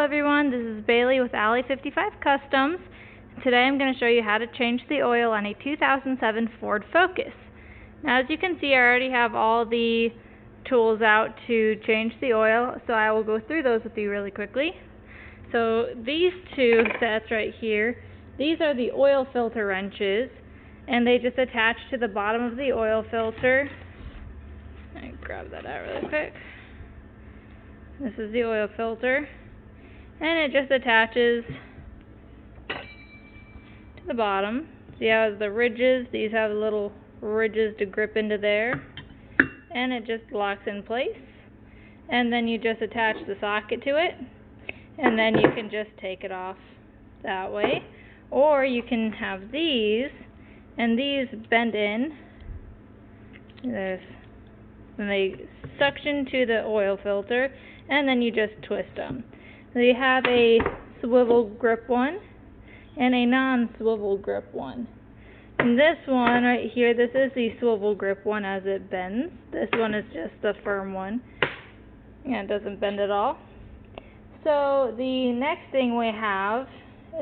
everyone, this is Bailey with Alley 55 Customs. Today I'm going to show you how to change the oil on a 2007 Ford Focus. Now as you can see, I already have all the tools out to change the oil, so I will go through those with you really quickly. So these two sets right here, these are the oil filter wrenches, and they just attach to the bottom of the oil filter. Let me grab that out really quick. This is the oil filter, and it just attaches to the bottom. See how it has the ridges? These have little ridges to grip into there, and it just locks in place. And then you just attach the socket to it, and then you can just take it off that way. Or you can have these, and these bend in. And they suction to the oil filter, and then you just twist them. So you have a swivel grip one and a non-swivel grip one. And this one right here, this is the swivel grip one as it bends. This one is just the firm one. Yeah, it doesn't bend at all. So the next thing we have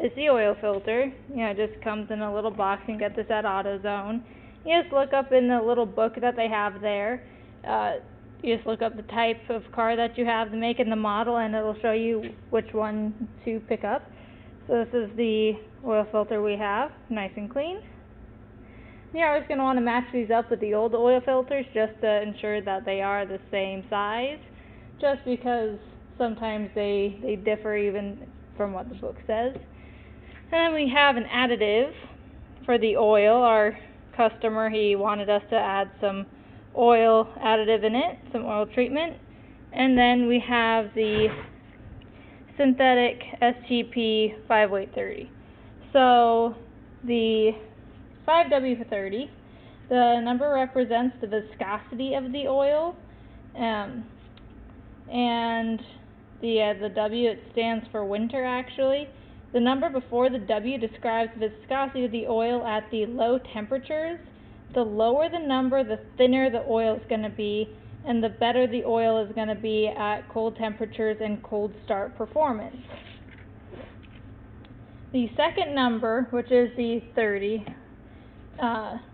is the oil filter. It just comes in a little box. You can get this at AutoZone. You just look up in the little book that they have there. You just look up the type of car that you have, the make and the model, and it'll show you which one to pick up. So this is the oil filter we have, nice and clean. You're always going to want to match these up with the old oil filters just to ensure that they are the same size, just because sometimes they differ even from what the book says. And then we have an additive for the oil. Our customer, he wanted us to add some oil additive in it, some oil treatment. And then we have the synthetic STP 5W30. So the 5W30, the number represents the viscosity of the oil, and the W, it stands for winter actually. The number before the W describes the viscosity of the oil at the low temperatures. The lower the number, the thinner the oil is going to be, and the better the oil is going to be at cold temperatures and cold start performance. The second number, which is the 30,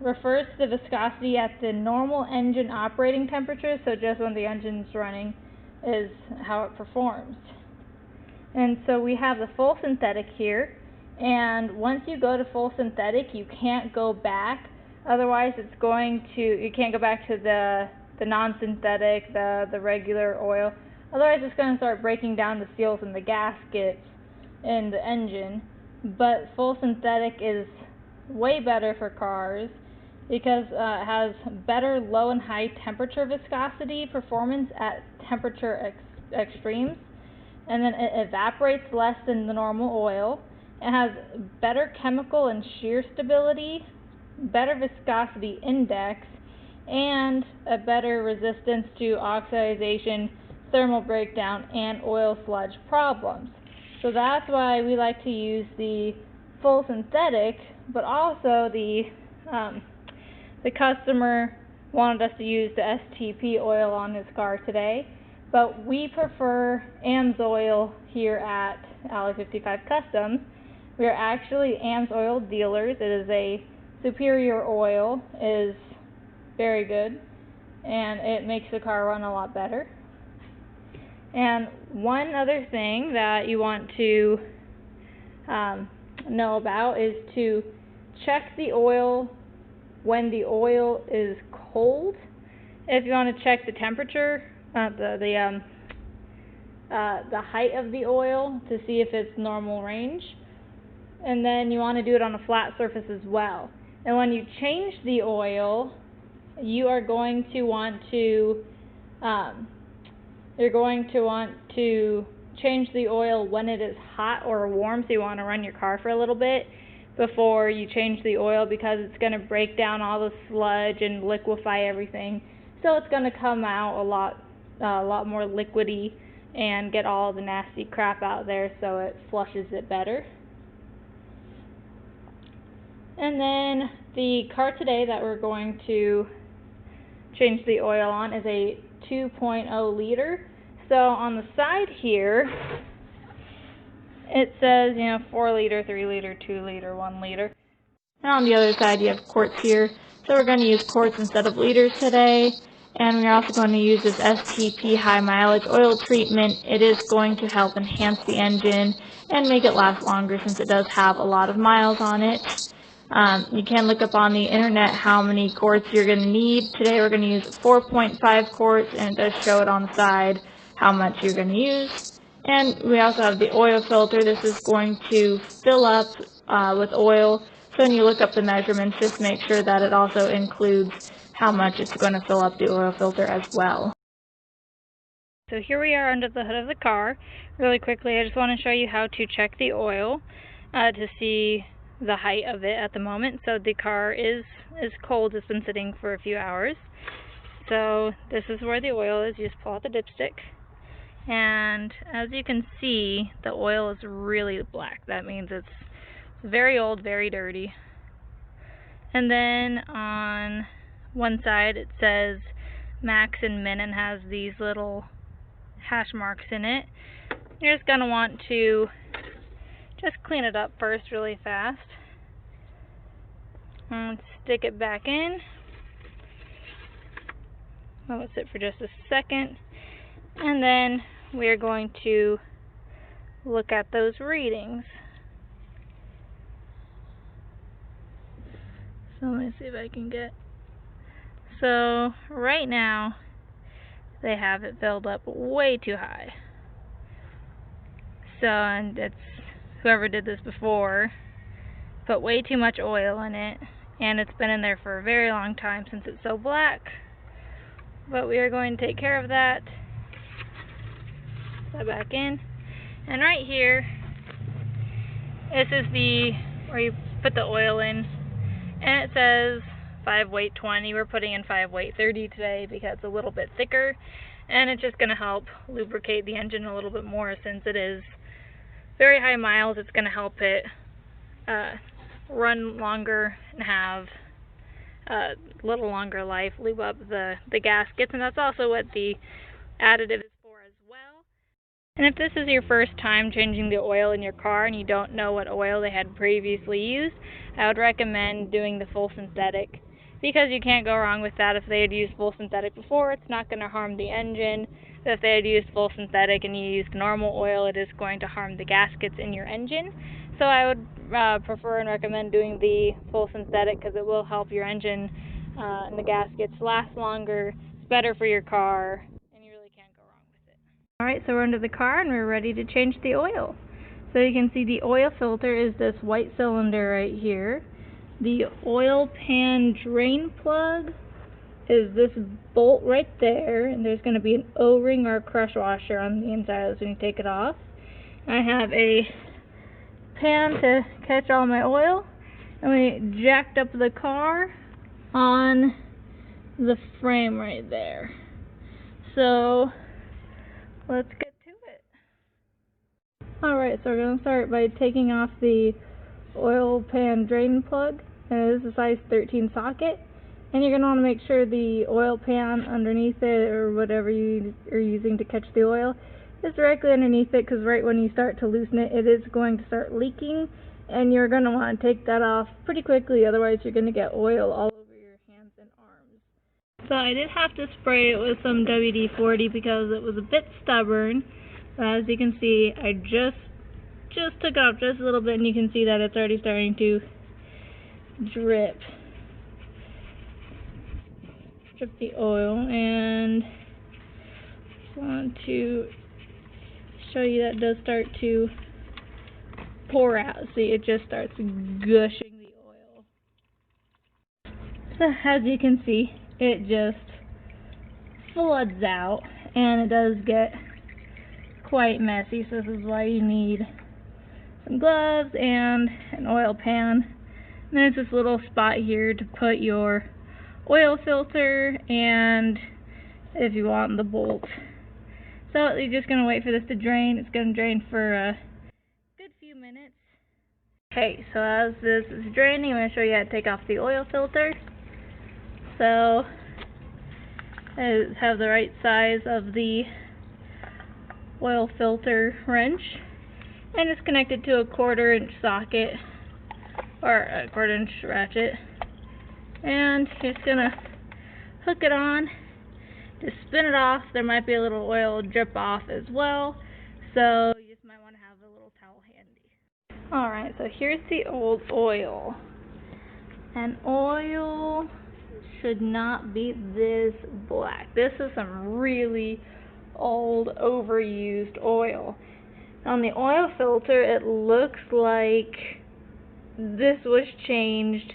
refers to the viscosity at the normal engine operating temperature, so just when the engine's running is how it performs. And so we have the full synthetic here, and once you go to full synthetic, you can't go back. Otherwise, you can't go back to the non-synthetic, the regular oil. Otherwise, it's going to start breaking down the seals and the gaskets in the engine. But full synthetic is way better for cars because it has better low and high temperature viscosity performance at temperature extremes. And then it evaporates less than the normal oil. It has better chemical and shear stability, better viscosity index, and a better resistance to oxidation, thermal breakdown, and oil sludge problems. So that's why we like to use the full synthetic, but also the customer wanted us to use the STP oil on his car today, but we prefer AMSOIL here at Alley 55 Customs. We are actually AMSOIL dealers. It is a superior oil, is very good, and it makes the car run a lot better. And one other thing that you want to know about is to check the oil when the oil is cold. If you want to check the temperature, the height of the oil to see if it's normal range, and then you want to do it on a flat surface as well. And when you change the oil, you are going to want to change the oil when it is hot or warm. So you want to run your car for a little bit before you change the oil, because it's going to break down all the sludge and liquefy everything. So it's going to come out a lot more liquidy and get all the nasty crap out there, so it flushes it better. And then the car today that we're going to change the oil on is a 2.0 liter. So on the side here, it says, 4 liter, 3 liter, 2 liter, 1 liter. And on the other side you have quarts here. So we're going to use quarts instead of liters today. And we're also going to use this STP high mileage oil treatment. It is going to help enhance the engine and make it last longer since it does have a lot of miles on it. You can look up on the internet how many quarts you're going to need. Today we're going to use 4.5 quarts, and it does show it on the side how much you're going to use. And we also have the oil filter. This is going to fill up with oil. So when you look up the measurements, just make sure that it also includes how much it's going to fill up the oil filter as well. So here we are under the hood of the car. Really quickly, I just want to show you how to check the oil to see the height of it at the moment. So the car is cold. It's been sitting for a few hours. So this is where the oil is. You just pull out the dipstick. And as you can see, the oil is really black. That means it's very old, very dirty. And then on one side it says max and min and has these little hash marks in it. You're just going to want to just clean it up first really fast. And stick it back in. Let it sit for just a second. And then we're going to look at those readings. So let me see if I can get... So right now they have it filled up way too high. So, and it's whoever did this before put way too much oil in it, and it's been in there for a very long time since it's so black. But we are going to take care of that. Put that back in. And right here, this is where you put the oil in. And it says 5 weight 20. We're putting in 5 weight 30 today because it's a little bit thicker. And it's just going to help lubricate the engine a little bit more since it is very high miles. It's going to help it run longer and have a little longer life, lube up the gaskets. And that's also what the additive is for as well. And if this is your first time changing the oil in your car and you don't know what oil they had previously used, I would recommend doing the full synthetic, because you can't go wrong with that. If they had used full synthetic before, it's not going to harm the engine. But if they had used full synthetic and you used normal oil, it is going to harm the gaskets in your engine. So I would prefer and recommend doing the full synthetic because it will help your engine and the gaskets last longer. It's better for your car. Alright, so we're under the car and we're ready to change the oil. So you can see the oil filter is this white cylinder right here. The oil pan drain plug is this bolt right there, and there's going to be an O-ring or a crush washer on the inside of this when you take it off. I have a pan to catch all my oil, and we jacked up the car on the frame right there. So let's get to it. Alright, so we're going to start by taking off the oil pan drain plug. This is a size 13 socket. And you're going to want to make sure the oil pan underneath it, or whatever you are using to catch the oil, is directly underneath it, because right when you start to loosen it, it is going to start leaking. And you're going to want to take that off pretty quickly, otherwise you're going to get oil all over your hands and arms. So I did have to spray it with some WD-40 because it was a bit stubborn. But as you can see, I just took it off just a little bit, and you can see that it's already starting to drip the oil. And just want to show you that it does start to pour out. See, it just starts gushing the oil. So as you can see, it just floods out, and it does get quite messy. So this is why you need some gloves and an oil pan. And there's this little spot here to put your oil filter and, if you want, the bolt. So you're just going to wait for this to drain. It's going to drain for a good few minutes. Okay, so as this is draining, I'm going to show you how to take off the oil filter. So I have the right size of the oil filter wrench, and it's connected to a 1/4-inch socket or a 1/4-inch ratchet, and you're just gonna hook it on to spin it off. There might be a little oil drip off as well, so you just might want to have a little towel handy. Alright, so here's the old oil. And oil should not be this black. This is some really old, overused oil. On the oil filter, it looks like this was changed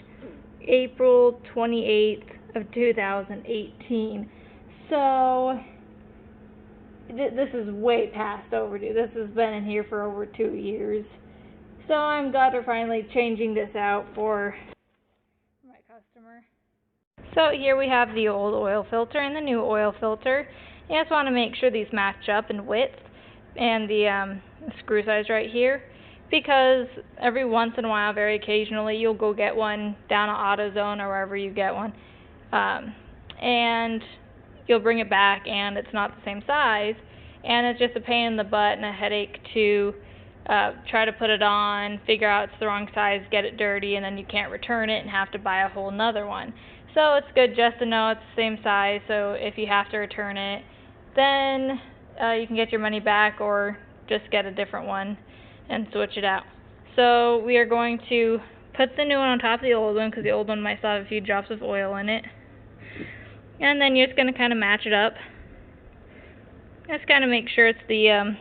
April 28th of 2018. So this is way past overdue. This has been in here for over 2 years. So I'm glad we're finally changing this out for my customer. So here we have the old oil filter and the new oil filter. You just want to make sure these match up in width and the screw size right here, because every once in a while, very occasionally, you'll go get one down at AutoZone or wherever you get one, and you'll bring it back and it's not the same size, and it's just a pain in the butt and a headache to try to put it on, figure out it's the wrong size, get it dirty, and then you can't return it and have to buy a whole nother one. So it's good just to know it's the same size, so if you have to return it, then you can get your money back or just get a different one and switch it out. So we are going to put the new one on top of the old one, because the old one might still have a few drops of oil in it. And then you're just going to kind of match it up. Just kind of make sure it's the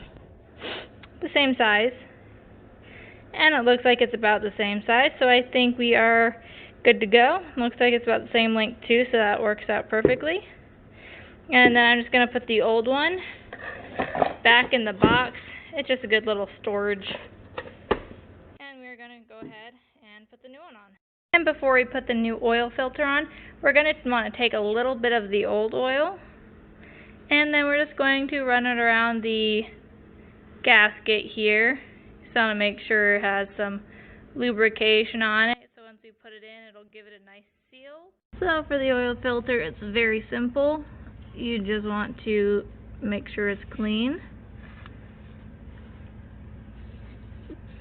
same size. And it looks like it's about the same size, so I think we are good to go. Looks like it's about the same length too, so that works out perfectly. And then I'm just going to put the old one back in the box. It's just a good little storage. And we're going to go ahead and put the new one on. And before we put the new oil filter on, we're going to want to take a little bit of the old oil, and then we're just going to run it around the gasket here. Just want to make sure it has some lubrication on it, so once we put it in, it'll give it a nice seal. So for the oil filter, it's very simple. You just want to make sure it's clean.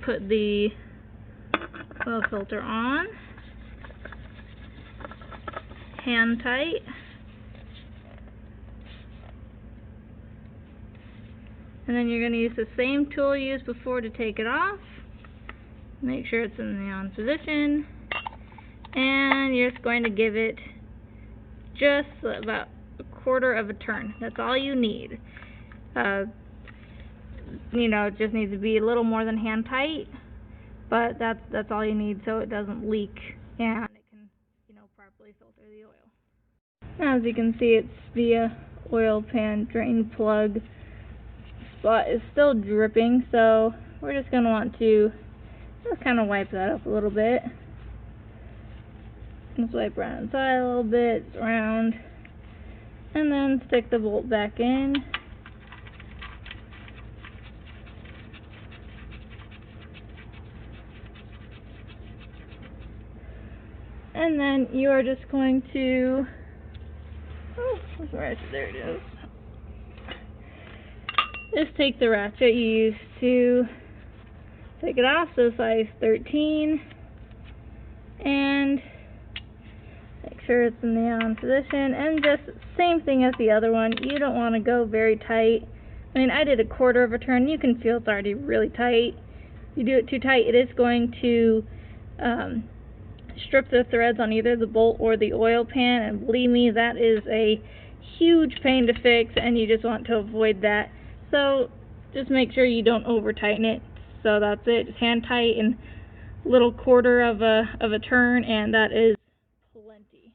Put the oil filter on, hand tight, and then you're going to use the same tool you used before to take it off. Make sure it's in the on position, and you're just going to give it just about 1/4 of a turn. That's all you need. You know, it just needs to be a little more than hand tight, but that's all you need, so it doesn't leak and it can, you know, properly filter the oil. Now, as you can see, it's the oil pan drain plug spot is still dripping, so we're just going to want to just kind of wipe that up a little bit. Just wipe around inside a little bit, around, and then stick the bolt back in. And then you are just going to, there it is. Just take the ratchet you used to take it off, so size 13, and make sure it's in the on position, and just same thing as the other one. You don't want to go very tight. I mean, I did a 1/4 of a turn. You can feel it's already really tight. If you do it too tight, it is going to strip the threads on either the bolt or the oil pan, and believe me, that is a huge pain to fix, and you just want to avoid that. So just make sure you don't over tighten it. So that's it. Just hand tight and little 1/4 of a turn, and that is plenty.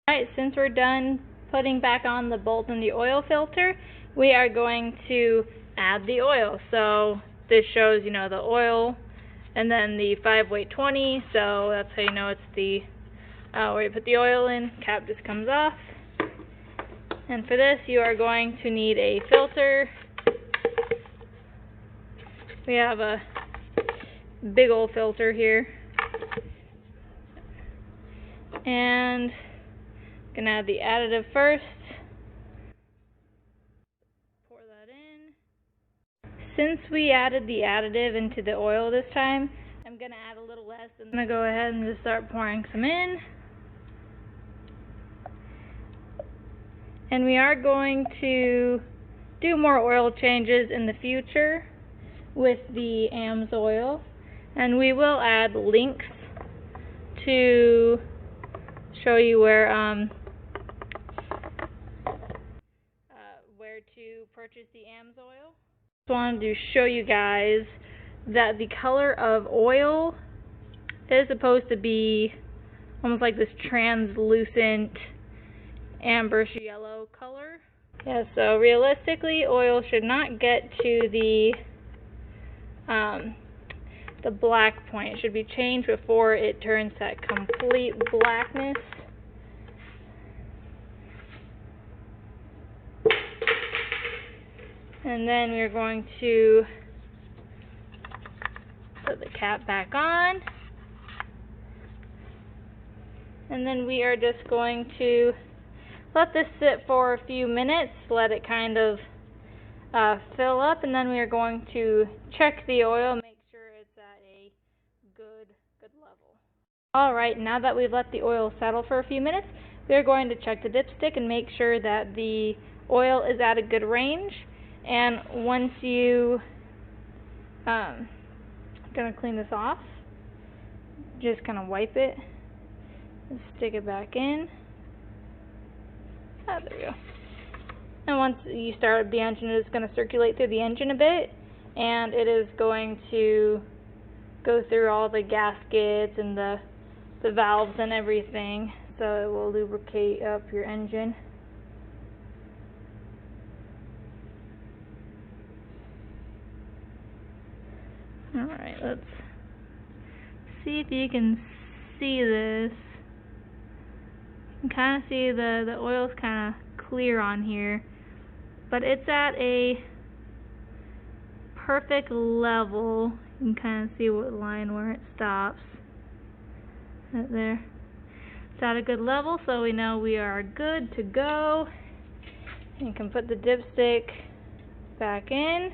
Alright, since we're done putting back on the bolt and the oil filter, we are going to add the oil. So this shows, you know, the oil and then the 5-weight 20, so that's how you know it's the where you put the oil in. Cap just comes off. And for this, you are going to need a filter. We have a big old filter here, and I'm gonna add the additive first. Pour that in. since we added the additive into the oil this time, I'm going to add a little less. I'm going to go ahead and just start pouring some in. And we are going to do more oil changes in the future with the AMSOIL. And we will add links to show you where to purchase the AMSOIL. Just wanted to show you guys that the color of oil is supposed to be almost like this translucent amber yellow color. Yeah, so realistically, oil should not get to the black point. It should be changed before it turns that complete blackness. And then we're going to put the cap back on. And then we are just going to let this sit for a few minutes, let it kind of fill up, and then we are going to check the oil, make sure it's at a good level. Alright, now that we've let the oil settle for a few minutes, we are going to check the dipstick and make sure that the oil is at a good range. And once you, gonna clean this off, just kind of wipe it, and stick it back in. There we go. And once you start the engine, it's going to circulate through the engine a bit, and it is going to go through all the gaskets and the valves and everything, so it will lubricate up your engine. Alright, let's see if you can see this. You can kind of see the oil's kind of clear on here, but it's at a perfect level. You can kind of see what line where it stops. Right there. It's at a good level, so we know we are good to go. You can put the dipstick back in.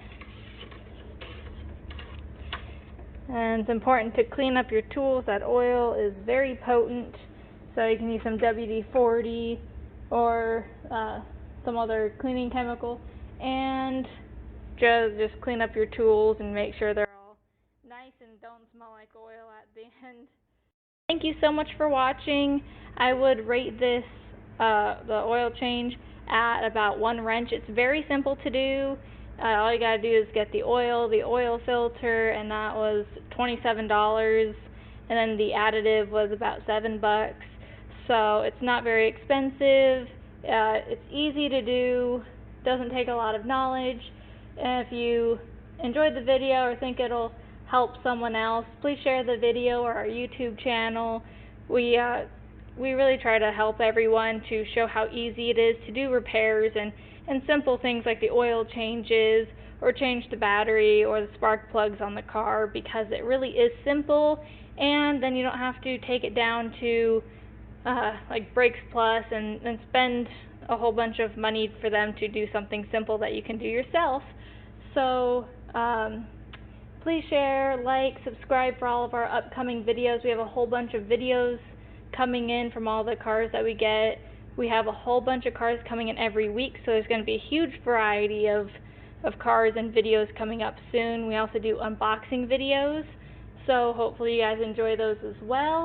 And it's important to clean up your tools. That oil is very potent, so you can use some WD-40 or some other cleaning chemical, and just clean up your tools and make sure they're all nice and don't smell like oil at the end. Thank you so much for watching. I would rate this the oil change at about 1 wrench. It's very simple to do. All you gotta do is get the oil filter, and that was $27, and then the additive was about $7. So it's not very expensive. It's easy to do. Doesn't take a lot of knowledge. And if you enjoyed the video or think it'll help someone else, please share the video or our YouTube channel. We really try to help everyone to show how easy it is to do repairs and simple things like the oil changes or change the battery or the spark plugs on the car, because it really is simple, and then you don't have to take it down to like Brakes Plus and spend a whole bunch of money for them to do something simple that you can do yourself. So please share, like, subscribe for all of our upcoming videos. We have a whole bunch of videos coming in from all the cars that we get. We have a whole bunch of cars coming in every week, so there's going to be a huge variety of cars and videos coming up soon. We also do unboxing videos, so hopefully you guys enjoy those as well.